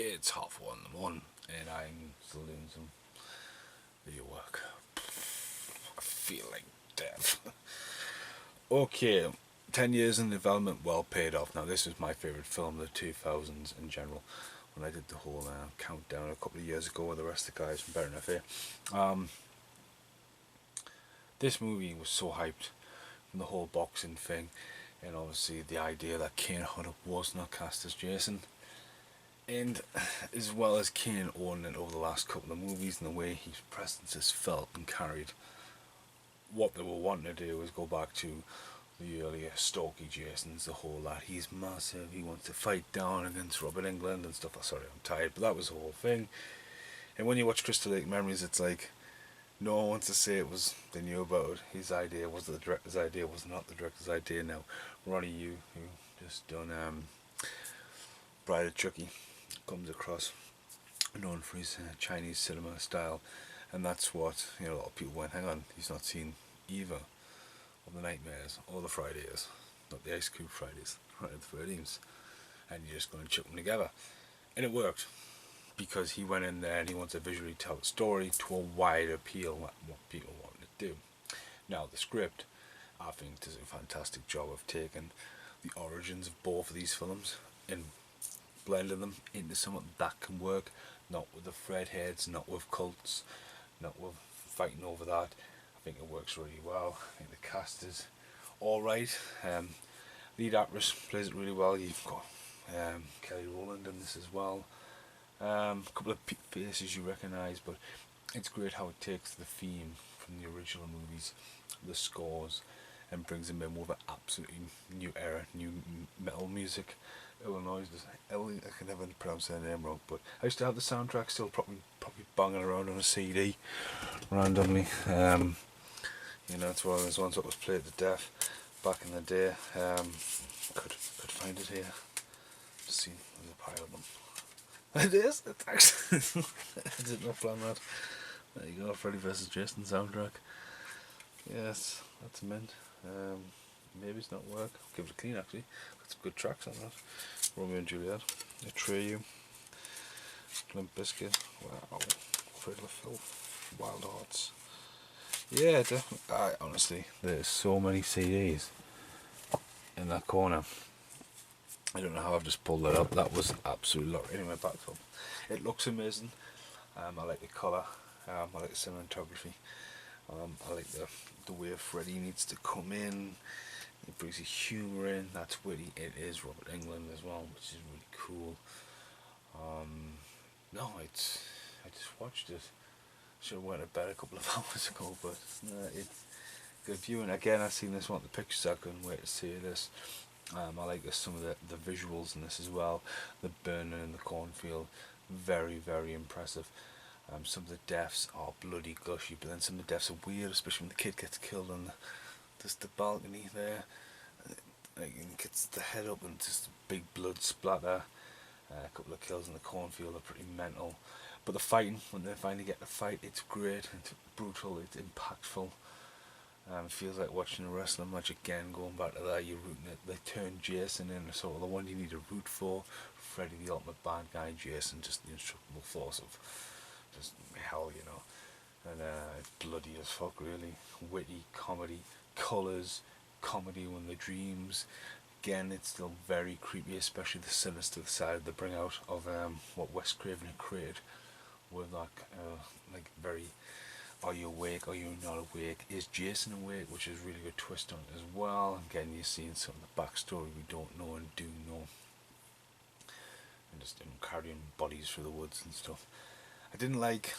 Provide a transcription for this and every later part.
It's 1:30 in the morning, and I'm still doing some video work. I feel like death. Okay, 10 years in development, well paid off. Now, this is my favourite film of the 2000s in general. When I did the whole countdown a couple of years ago with the rest of the guys from Better Than Fair. This movie was so hyped from the whole boxing thing, and obviously the idea that Kane Hodder was not cast as Jason. And as well as Kane owning it over the last couple of movies and the way his presence is felt and carried, what they were wanting to do was go back to the earlier Stalky Jasons, the whole that he's massive, he wants to fight down against Robert England and stuff. Sorry, I'm tired, but that was the whole thing. And when you watch Crystal Lake Memories, it's like no one wants to say it was they knew about it. His idea was the director's idea, was not the director's idea. Now, Ronnie Yu, who just done Bride of Chucky, comes across known for his Chinese cinema style, and that's what a lot of people went, hang on, he's not seen either of the Nightmares or the Fridays, not the Ice Cube Fridays, Friday the 13th, and you're just going to chuck them together. And it worked, because he went in there and he wants to visually tell a story to a wider appeal than what people wanted to do. Now, the script, I think, does a fantastic job of taking the origins of both of these films and blending them into something that can work, not with the threadheads, not with cults, not with fighting over that. I think it works really well. I think the cast is alright. Lead actress plays it really well. You've got Kelly Rowland in this as well. A couple of faces you recognise, but it's great how it takes the theme from the original movies, the scores, and brings them in with an absolutely new era, new metal music. Illinois, I can never pronounce their name wrong, but I used to have the soundtrack still probably banging around on a CD randomly. It's one of those ones that was played to death back in the day. Could find it here. Just see, there's a pile of them. It is. It's actually. I did not plan that. There you go, Freddy vs. Jason soundtrack. Yes, that's mint. Maybe it's not work. I'll give it a clean actually. Got some good tracks on that. Romeo and Juliet, Atreyu, Limp Bizkit, wow, Cradle of Filth, Wild Hearts. Yeah, definitely. Honestly, there's so many CDs in that corner. I don't know how I've just pulled that up. That was absolutely locked. Anyway, back up. It looks amazing. I like the colour. I like the cinematography. I like the way Freddy needs to come in. It brings the humour in. That's witty. It is Robert Englund as well, which is really cool. No, I just watched it. Should have went to bed a couple of hours ago, but it's good viewing. Again, I've seen this one, the pictures. I couldn't wait to see this. I like some of the visuals in this as well. The burning in the cornfield, very, very impressive. Some of the deaths are bloody gushy, but then some of the deaths are weird, especially when the kid gets killed on the balcony there. Like, and gets the head up and just a big blood splatter. A couple of kills in the cornfield are pretty mental. But the fighting, when they finally get to fight, it's great, it's brutal, it's impactful. It feels like watching a wrestling match again, going back to that. You're rooting it. They turn Jason in sort of the one you need to root for. Freddy, the ultimate bad guy, Jason, just the indestructible force of just hell, And it's bloody as fuck, really. Witty, comedy, colours, comedy when the dreams. Again, it's still very creepy, especially the sinister side they bring out of what Wes Craven had created with that, like very. Are you awake? Are you not awake? Is Jason awake? Which is really good twist on it as well. Again, you're seeing some of the backstory we don't know and do know. And just carrying bodies through the woods and stuff. I didn't like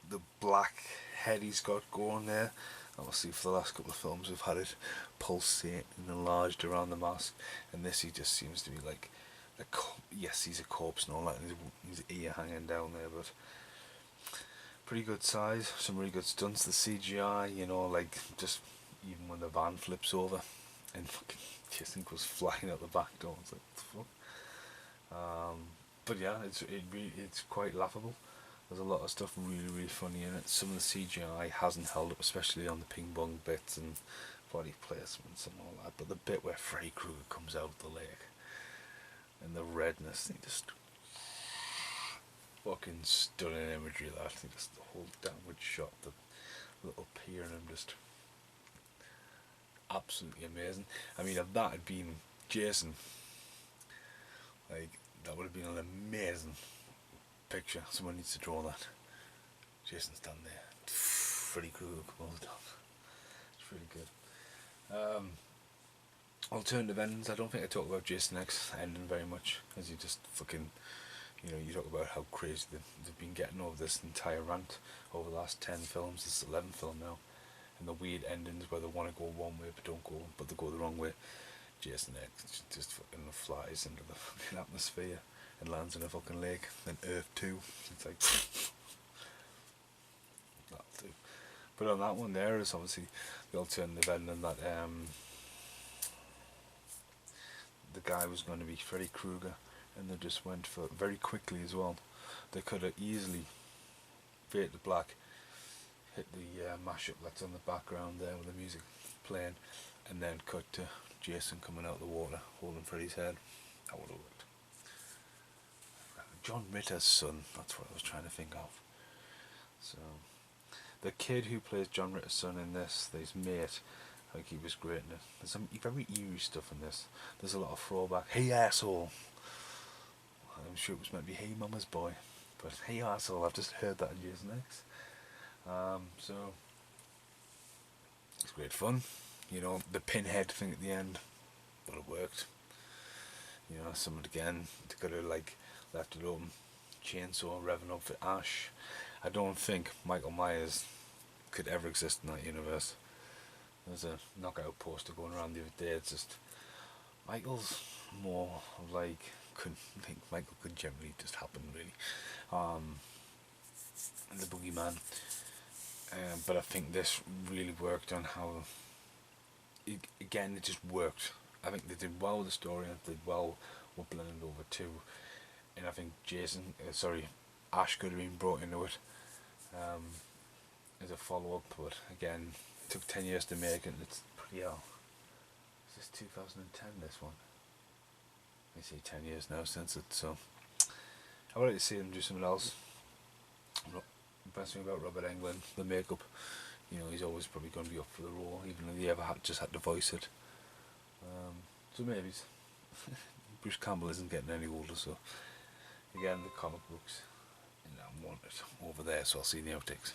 the black head he's got going there. Obviously, for the last couple of films, we've had it pulsate and enlarged around the mask. And this, he just seems to be like, yes, he's a corpse and all that. And his ear hanging down there, but pretty good size, some really good stunts. The CGI, like just even when the van flips over and fucking Jason goes flying out the back door, it's like what the fuck. But yeah, it's quite laughable. There's a lot of stuff really, really funny in it. Some of the CGI hasn't held up, especially on the ping pong bits and body placements and all that. But the bit where Freddy Krueger comes out of the lake and the redness, he just fucking stunning imagery of that. I think just the whole downward shot, the little pier and him just absolutely amazing. I mean, if that had been Jason, like, that would have been an amazing picture. Someone needs to draw that. Jason's done there. Freddy Krueger, well done. It's really good. Alternative endings. I don't think I talk about Jason X ending very much, as you just fucking, you talk about how crazy they've been getting over this entire rant over the last 10 films. This is 11th film now, and the weird endings where they want to go one way but they go the wrong way. Jason X just fucking flies into the fucking atmosphere and lands in a fucking lake. Then Earth 2. It's like that'll do. But on that one there is obviously the alternative ending that the guy was going to be Freddy Krueger, and they just went for it very quickly as well. They could have easily fade to black, hit the mashup that's on the background there with the music playing, and then cut to Jason coming out of the water holding Freddy's head. That would have worked. John Ritter's son, that's what I was trying to think of. So the kid who plays John Ritter's son in this, his mate, like, he was great in it. There's some very eerie stuff in this. There's a lot of throwback. Hey asshole. I'm sure it was meant to be hey mama's boy, but hey asshole, I've just heard that in Jason X. So it's great fun. The pinhead thing at the end would have worked. Someone again, they could have left it open, chainsaw revving up for Ash. I don't think Michael Myers could ever exist in that universe. There's a knockout poster going around the other day. It's just Michael's more couldn't think Michael could generally just happen really. The Boogeyman. But I think this really worked on how it just worked. I think they did well with the story and they did well with blending over too. And I think Ash could have been brought into it as a follow up, but again, it took 10 years to make it. It's pretty hell. Is this 2010? This one? I see 10 years now since it, so I would like to see them do something else. The best thing about Robert Englund, the makeup, he's always probably going to be up for the role, even though he ever just had to voice it. So maybe Bruce Campbell isn't getting any older, so again, the comic books, I want it over there, so I'll see the outtakes.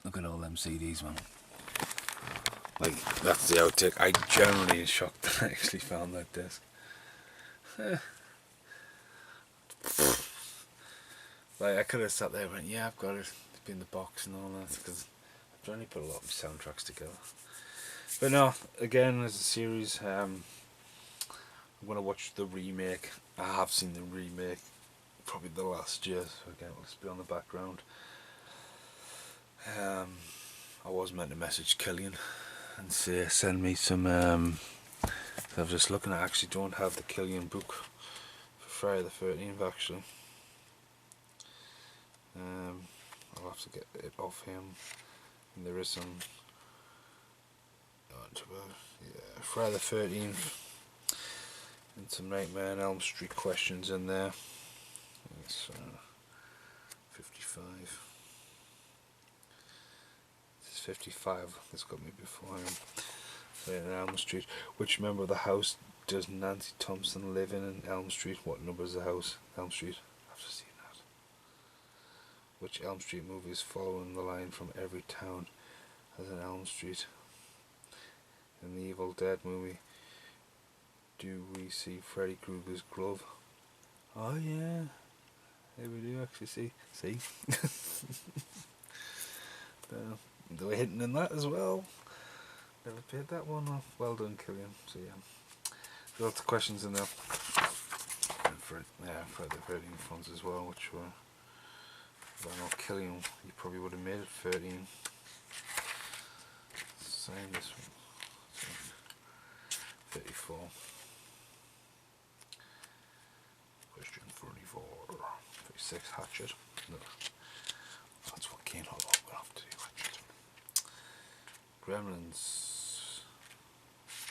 Look at all them CDs, man. That's the outtake. I generally am shocked that I actually found that disc. I could have sat there and went, yeah, I've got it. It's been in the box and all that, because I've only put a lot of soundtracks together. But no, again, as a series, I'm going to watch the remake. I have seen the remake probably the last year, so again, it'll just be on the background. I was meant to message Killian and say send me some. I'm just looking. I actually don't have the Killian book for Friday the 13th. Actually, I'll have to get it off him. And there is some. Friday the 13th, and some Nightmare on Elm Street questions in there. It's 55. 55, that's got me before him. In Elm Street. Which member of the house does Nancy Thompson live in Elm Street? What number is the house? Elm Street. I've just seen that. Which Elm Street movie is following the line from every town as an Elm Street? In the Evil Dead movie, do we see Freddy Krueger's glove? Oh yeah. Here we do actually see. They were hinting in that as well. Never paid that one off. Well done, Killian. So yeah, lots of questions in there. And for the 13th ones as well, which were, if I'm not Killian, you probably would have made it 13. Same this one. So 34. Question 44. 36 Hatchet. No. That's what Kane Hollow will have to do. Gremlins.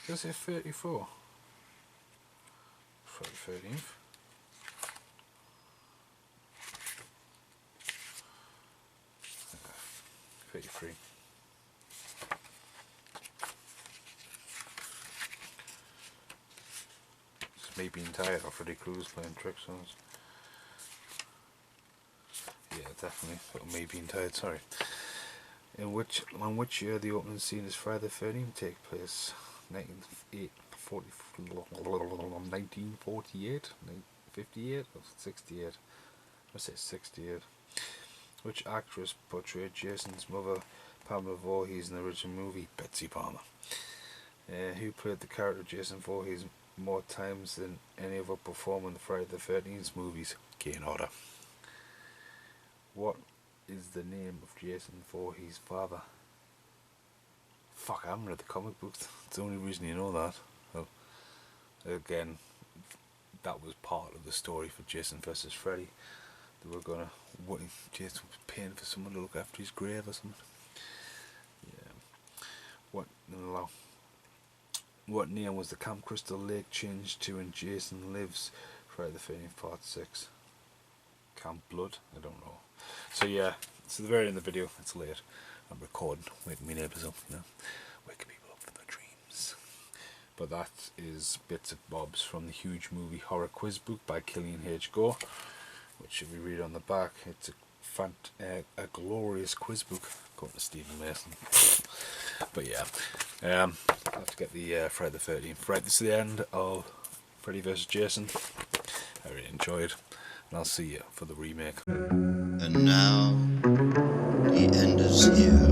Does it 34? Friday the 13th. Pretty free. It's me being tired of Freddy Cruz playing tricks on us. Yeah, definitely. Me being tired, sorry. On which year the opening scene is Friday the 13th take place? 1948, 58 or 68? I say 68. Which actress portrayed Jason's mother, Pamela Voorhees, in the original movie? Betsy Palmer. Who played the character Jason Voorhees more times than any other performer in the Friday the 13th movies? Kane Hodder. What is the name of Jason Voorhees' father? Fuck, I haven't read the comic books. It's the only reason you know that. Well, again, that was part of the story for Jason versus Freddy. They were gonna, Jason was paying for someone to look after his grave or something. Yeah. What name was the Camp Crystal Lake changed to in Jason Lives? Friday the 13th Part 6. Camp Blood? I don't know. So yeah, it's the very end of the video. It's late. I'm recording, waking my neighbours up, you know, waking people up from their dreams. But that is bits and bobs from the huge movie horror quiz book by Killian H. Gore, which if we read on the back, it's a glorious quiz book, according to Stephen Mason. But yeah, I have to get the Friday the 13th. Right, this is the end of Freddy vs. Jason. I really enjoyed, and I'll see you for the remake. And now, the end is here.